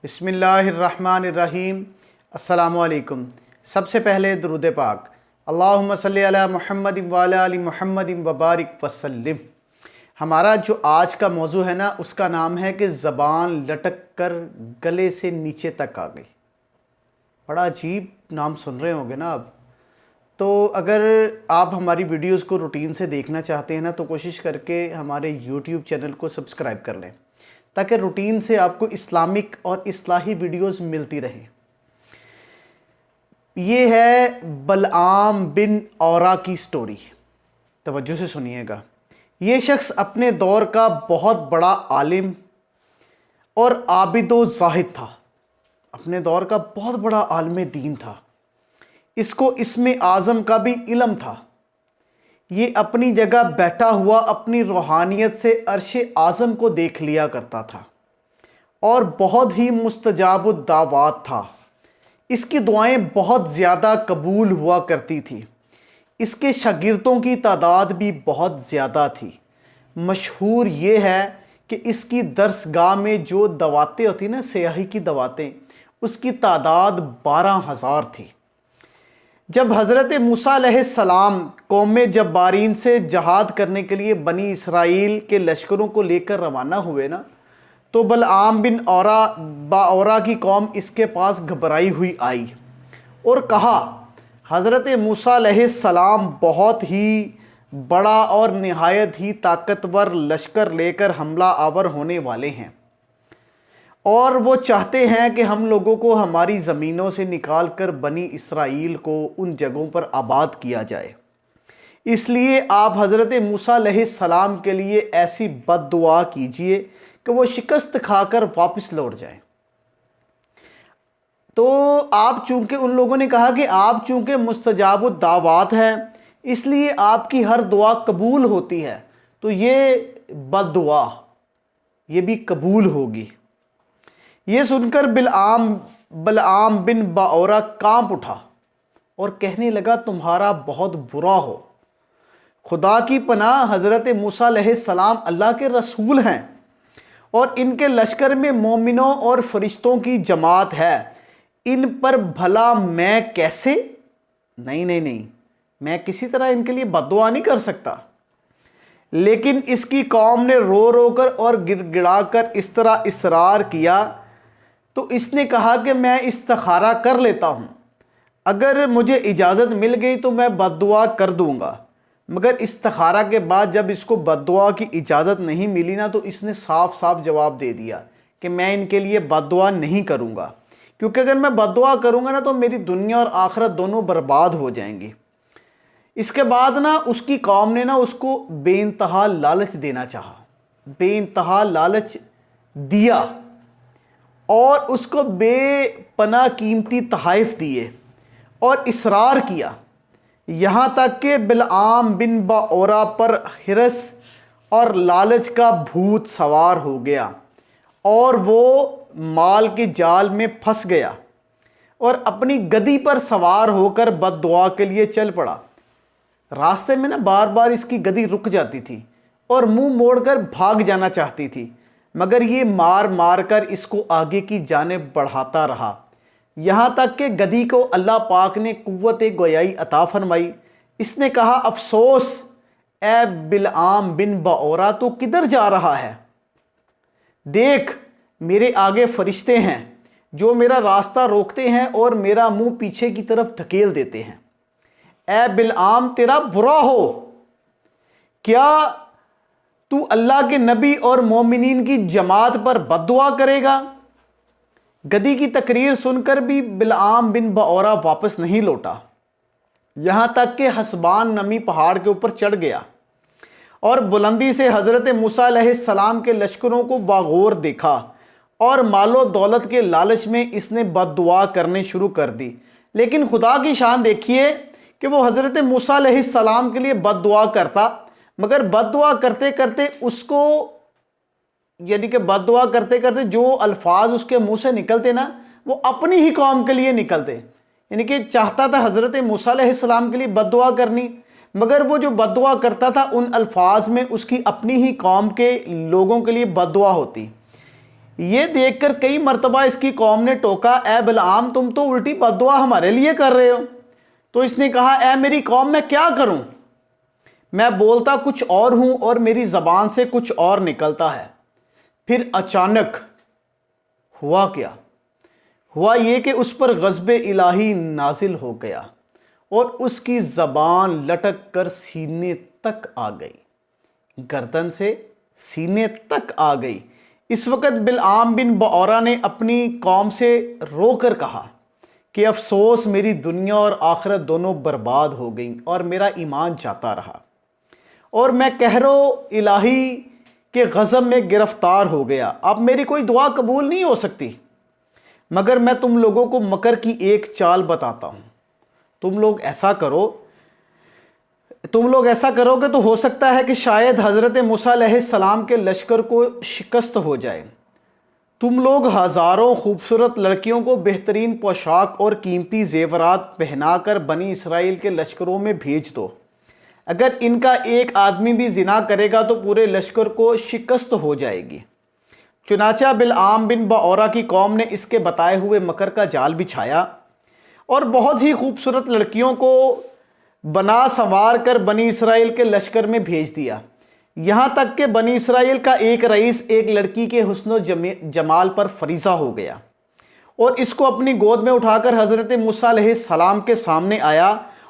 بسم اللہ الرحمن الرحیم۔ السلام علیکم۔ سب سے پہلے درود پاک، اللہم صلی علی محمد وعلی آل محمد وبارک وسلم۔ ہمارا جو آج کا موضوع ہے نا، اس کا نام ہے کہ زبان لٹک کر گلے سے نیچے تک آ گئی۔ بڑا عجیب نام سن رہے ہوں گے نا آپ۔ تو اگر آپ ہماری ویڈیوز کو روٹین سے دیکھنا چاہتے ہیں نا، تو کوشش کر کے ہمارے یوٹیوب چینل کو سبسکرائب کر لیں، تاکہ روٹین سے آپ کو اسلامک اور اصلاحی ویڈیوز ملتی رہیں۔ یہ ہے بلعام بن اورا کی سٹوری، توجہ سے سنیے گا۔ یہ شخص اپنے دور کا بہت بڑا عالم اور عابد و زاہد تھا، اپنے دور کا بہت بڑا عالم دین تھا۔ اس کو اسم اعظم کا بھی علم تھا۔ یہ اپنی جگہ بیٹھا ہوا اپنی روحانیت سے عرش اعظم کو دیکھ لیا کرتا تھا اور بہت ہی مستجاب الدعوات تھا۔ اس کی دعائیں بہت زیادہ قبول ہوا کرتی تھی۔ اس کے شاگردوں کی تعداد بھی بہت زیادہ تھی۔ مشہور یہ ہے کہ اس کی درسگاہ میں جو دواتیں ہوتی نا، سیاحی کی دواتیں، اس کی تعداد 12,000 تھی۔ جب حضرت موسیٰ علیہ السلام قوم جبارین سے جہاد کرنے کے لیے بنی اسرائیل کے لشکروں کو لے کر روانہ ہوئے نا، تو بلعام بن اورا کی قوم اس کے پاس گھبرائی ہوئی آئی اور کہا، حضرت موسیٰ علیہ السلام بہت ہی بڑا اور نہایت ہی طاقتور لشکر لے کر حملہ آور ہونے والے ہیں، اور وہ چاہتے ہیں کہ ہم لوگوں کو ہماری زمینوں سے نکال کر بنی اسرائیل کو ان جگہوں پر آباد کیا جائے۔ اس لیے آپ حضرت موسیٰ علیہ السلام کے لیے ایسی بد دعا کیجئے کہ وہ شکست کھا کر واپس لوٹ جائیں۔ تو آپ چونکہ ان لوگوں نے کہا کہ آپ چونکہ مستجاب الدعوات ہیں، اس لیے آپ کی ہر دعا قبول ہوتی ہے، تو یہ بد دعا یہ بھی قبول ہوگی۔ یہ سن کر بلعام بن باورا کانپ اٹھا اور کہنے لگا، تمہارا بہت برا ہو۔ خدا کی پناہ، حضرت موسیٰ علیہ السلام اللہ کے رسول ہیں اور ان کے لشکر میں مومنوں اور فرشتوں کی جماعت ہے، ان پر بھلا میں کیسے؟ نہیں، میں کسی طرح ان کے لیے بد دعا نہیں کر سکتا۔ لیکن اس کی قوم نے رو رو کر اور گڑ گڑا کر اس طرح اصرار کیا، تو اس نے کہا کہ میں استخارہ کر لیتا ہوں، اگر مجھے اجازت مل گئی تو میں بد دعا کر دوں گا۔ مگر استخارہ کے بعد جب اس کو بد دعا کی اجازت نہیں ملی نا، تو اس نے صاف جواب دے دیا کہ میں ان کے لیے بد دعا نہیں کروں گا، کیونکہ اگر میں بد دعا کروں گا نا، تو میری دنیا اور آخرت دونوں برباد ہو جائیں گی۔ اس کے بعد نا اس کی قوم نے نا اس کو بے انتہا لالچ دینا چاہا، بے انتہا لالچ دیا اور اس کو بے پناہ قیمتی تحائف دیے اور اصرار کیا، یہاں تک کہ بلعام بن باورا پر حرص اور لالچ کا بھوت سوار ہو گیا اور وہ مال کے جال میں پھنس گیا اور اپنی گدی پر سوار ہو کر بد دعا کے لیے چل پڑا۔ راستے میں نا بار بار اس کی گدی رک جاتی تھی اور منہ موڑ کر بھاگ جانا چاہتی تھی، مگر یہ مار مار کر اس کو آگے کی جانب بڑھاتا رہا، یہاں تک کہ گدی کو اللہ پاک نے قوت گویائی عطا فرمائی۔ اس نے کہا، افسوس اے بلعام بن باورا، تو کدھر جا رہا ہے؟ دیکھ، میرے آگے فرشتے ہیں جو میرا راستہ روکتے ہیں اور میرا منہ پیچھے کی طرف دھکیل دیتے ہیں۔ اے بلعام، تیرا برا ہو، کیا تو اللہ کے نبی اور مومنین کی جماعت پر بد دعا کرے گا؟ گدی کی تقریر سن کر بھی بلعام بن باورا واپس نہیں لوٹا، یہاں تک کہ حسبان نمی پہاڑ کے اوپر چڑھ گیا اور بلندی سے حضرت موسیٰ علیہ السلام کے لشکروں کو باغور دیکھا، اور مال و دولت کے لالچ میں اس نے بد دعا کرنے شروع کر دی۔ لیکن خدا کی شان دیکھیے کہ وہ حضرت موسیٰ علیہ السلام کے لیے بد دعا کرتا، مگر بد دعا کرتے کرتے اس کو، یعنی کہ بد دعا کرتے کرتے جو الفاظ اس کے منہ سے نکلتے نا، وہ اپنی ہی قوم کے لیے نکلتے۔ یعنی کہ چاہتا تھا حضرت موسیٰ علیہ السلام کے لیے بد دعا کرنی، مگر وہ جو بد دعا کرتا تھا ان الفاظ میں اس کی اپنی ہی قوم کے لوگوں کے لیے بد دعا ہوتی۔ یہ دیکھ کر کئی مرتبہ اس کی قوم نے ٹوکا، اے بلعام تم تو الٹی بد دعا ہمارے لیے کر رہے ہو۔ تو اس نے کہا، اے میری قوم میں کیا کروں، میں بولتا کچھ اور ہوں اور میری زبان سے کچھ اور نکلتا ہے۔ پھر اچانک ہوا کیا؟ ہوا یہ کہ اس پر غضب الہی نازل ہو گیا اور اس کی زبان لٹک کر سینے تک آ گئی، گردن سے سینے تک آ گئی۔ اس وقت بلعام بن بعورہ نے اپنی قوم سے رو کر کہا کہ افسوس، میری دنیا اور آخرت دونوں برباد ہو گئیں اور میرا ایمان جاتا رہا، اور میں قہر و الہی کے غضب میں گرفتار ہو گیا۔ اب میری کوئی دعا قبول نہیں ہو سکتی، مگر میں تم لوگوں کو مکر کی ایک چال بتاتا ہوں۔ تم لوگ ایسا کرو کہ تو ہو سکتا ہے کہ شاید حضرت موسیٰ علیہ السلام کے لشکر کو شکست ہو جائے۔ تم لوگ ہزاروں خوبصورت لڑکیوں کو بہترین پوشاک اور قیمتی زیورات پہنا کر بنی اسرائیل کے لشکروں میں بھیج دو۔ اگر ان کا ایک آدمی بھی زنا کرے گا تو پورے لشکر کو شکست ہو جائے گی۔ چنانچہ بلعام بن بعورہ کی قوم نے اس کے بتائے ہوئے مکر کا جال بچھایا اور بہت ہی خوبصورت لڑکیوں کو بنا سنوار کر بنی اسرائیل کے لشکر میں بھیج دیا، یہاں تک کہ بنی اسرائیل کا ایک رئیس ایک لڑکی کے حسن و جمال پر فریضہ ہو گیا اور اس کو اپنی گود میں اٹھا کر حضرت موسیٰ علیہ السلام کے سامنے آیا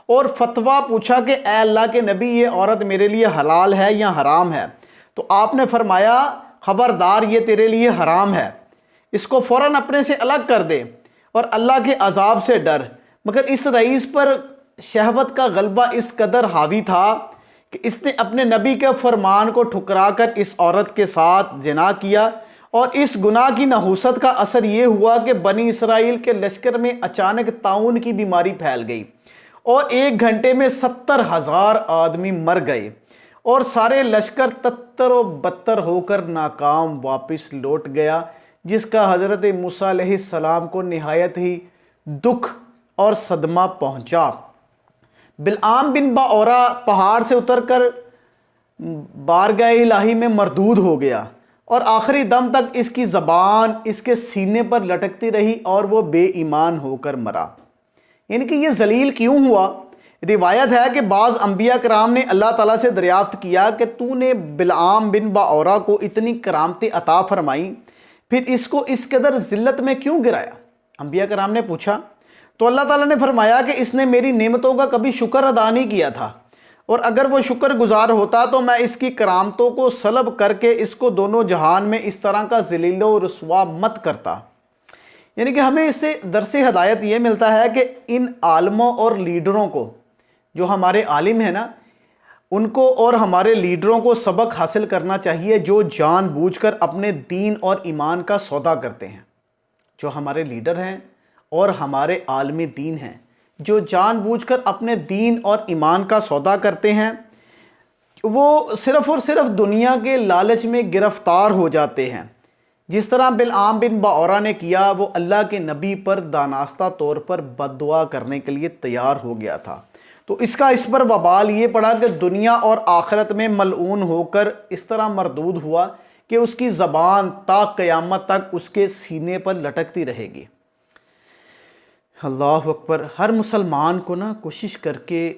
اور فتویٰ پوچھا کہ اے اللہ کے نبی، یہ عورت میرے لیے حلال ہے یا حرام ہے؟ تو آپ نے فرمایا، خبردار، یہ تیرے لیے حرام ہے، اس کو فوراً اپنے سے الگ کر دے اور اللہ کے عذاب سے ڈر۔ مگر اس رئیس پر شہوت کا غلبہ اس قدر حاوی تھا کہ اس نے اپنے نبی کے فرمان کو ٹھکرا کر اس عورت کے ساتھ زنا کیا، اور اس گناہ کی نحوست کا اثر یہ ہوا کہ بنی اسرائیل کے لشکر میں اچانک طاعون کی بیماری پھیل گئی اور 1 گھنٹے میں 70,000 آدمی مر گئے اور سارے لشکر تتر و بتر ہو کر ناکام واپس لوٹ گیا، جس کا حضرت موسیٰ علیہ السلام کو نہایت ہی دکھ اور صدمہ پہنچا۔ بلعام بن بعورہ پہاڑ سے اتر کر بارگاہ الہی میں مردود ہو گیا اور آخری دم تک اس کی زبان اس کے سینے پر لٹکتی رہی اور وہ بے ایمان ہو کر مرا۔ یعنی کہ یہ ذلیل کیوں ہوا؟ روایت ہے کہ بعض انبیاء کرام نے اللہ تعالیٰ سے دریافت کیا کہ تو نے بلعام بن بعورہ کو اتنی کرامتیں عطا فرمائیں، پھر اس کو اس قدر ذلت میں کیوں گرایا؟ انبیاء کرام نے پوچھا تو اللہ تعالیٰ نے فرمایا کہ اس نے میری نعمتوں کا کبھی شکر ادا نہیں کیا تھا، اور اگر وہ شکر گزار ہوتا تو میں اس کی کرامتوں کو سلب کر کے اس کو دونوں جہان میں اس طرح کا ذلیل و رسوا مت کرتا۔ یعنی کہ ہمیں اس سے درس ہدایت یہ ملتا ہے کہ ان عالموں اور لیڈروں کو، جو ہمارے عالم ہیں نا، ان کو اور ہمارے لیڈروں کو سبق حاصل کرنا چاہیے، جو جان بوجھ کر اپنے دین اور ایمان کا سودا کرتے ہیں۔ جو ہمارے لیڈر ہیں اور ہمارے عالم دین ہیں، جو جان بوجھ کر اپنے دین اور ایمان کا سودا کرتے ہیں، وہ صرف اور صرف دنیا کے لالچ میں گرفتار ہو جاتے ہیں۔ جس طرح بلعام بن بعورہ نے کیا، وہ اللہ کے نبی پر دانستہ طور پر بد دعا کرنے کے لیے تیار ہو گیا تھا، تو اس کا اس پر وبال یہ پڑا کہ دنیا اور آخرت میں ملعون ہو کر اس طرح مردود ہوا کہ اس کی زبان تا قیامت تک اس کے سینے پر لٹکتی رہے گی۔ اللہ اکبر۔ ہر مسلمان کو کوشش کر کے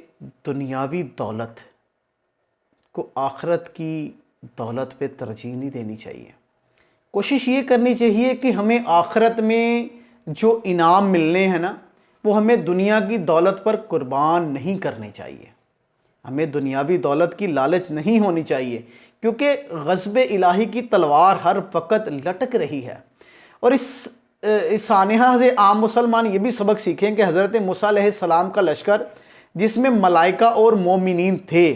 دنیاوی دولت کو آخرت کی دولت پہ ترجیح نہیں دینی چاہیے۔ کوشش یہ کرنی چاہیے کہ ہمیں آخرت میں جو انعام ملنے ہیں وہ ہمیں دنیا کی دولت پر قربان نہیں کرنے چاہیے۔ ہمیں دنیاوی دولت کی لالچ نہیں ہونی چاہیے، کیونکہ غضب الہی کی تلوار ہر وقت لٹک رہی ہے۔ اور اس سانحہ سے عام مسلمان یہ بھی سبق سیکھیں کہ حضرت موسیٰ علیہ السلام کا لشکر، جس میں ملائکہ اور مومنین تھے،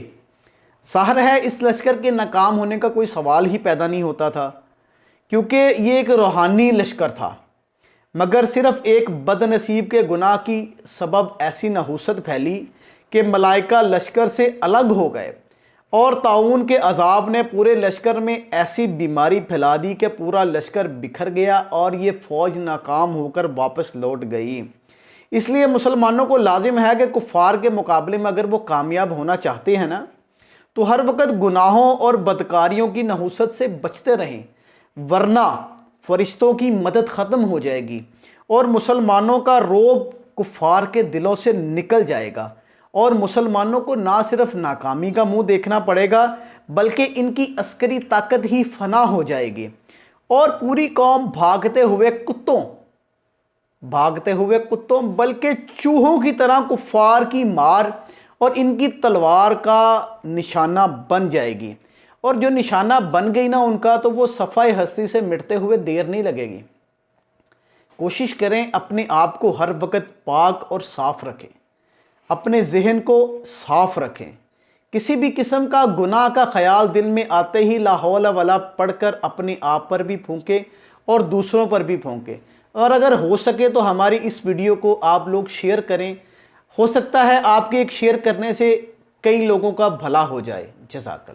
ظاہر ہے اس لشکر کے ناکام ہونے کا کوئی سوال ہی پیدا نہیں ہوتا تھا، کیونکہ یہ ایک روحانی لشکر تھا، مگر صرف ایک بد نصیب کے گناہ کی سبب ایسی نحوست پھیلی کہ ملائکہ لشکر سے الگ ہو گئے، اور طاعون کے عذاب نے پورے لشکر میں ایسی بیماری پھیلا دی کہ پورا لشکر بکھر گیا اور یہ فوج ناکام ہو کر واپس لوٹ گئی۔ اس لیے مسلمانوں کو لازم ہے کہ کفار کے مقابلے میں اگر وہ کامیاب ہونا چاہتے ہیں تو ہر وقت گناہوں اور بدکاریوں کی نحوست سے بچتے رہیں، ورنہ فرشتوں کی مدد ختم ہو جائے گی اور مسلمانوں کا رعب کفار کے دلوں سے نکل جائے گا، اور مسلمانوں کو نہ صرف ناکامی کا منہ دیکھنا پڑے گا بلکہ ان کی عسکری طاقت ہی فنا ہو جائے گی، اور پوری قوم بھاگتے ہوئے کتوں بلکہ چوہوں کی طرح کفار کی مار اور ان کی تلوار کا نشانہ بن جائے گی، اور جو نشانہ بن گئی نا ان کا، تو وہ صفحہ ہستی سے مٹتے ہوئے دیر نہیں لگے گی۔ کوشش کریں اپنے آپ کو ہر وقت پاک اور صاف رکھیں، اپنے ذہن کو صاف رکھیں، کسی بھی قسم کا گناہ کا خیال دل میں آتے ہی لا حول ولا پڑھ کر اپنے آپ پر بھی پھونکیں اور دوسروں پر بھی پھونکیں، اور اگر ہو سکے تو ہماری اس ویڈیو کو آپ لوگ شیئر کریں، ہو سکتا ہے آپ کے ایک شیئر کرنے سے کئی لوگوں کا بھلا ہو جائے۔ جزاک اللہ۔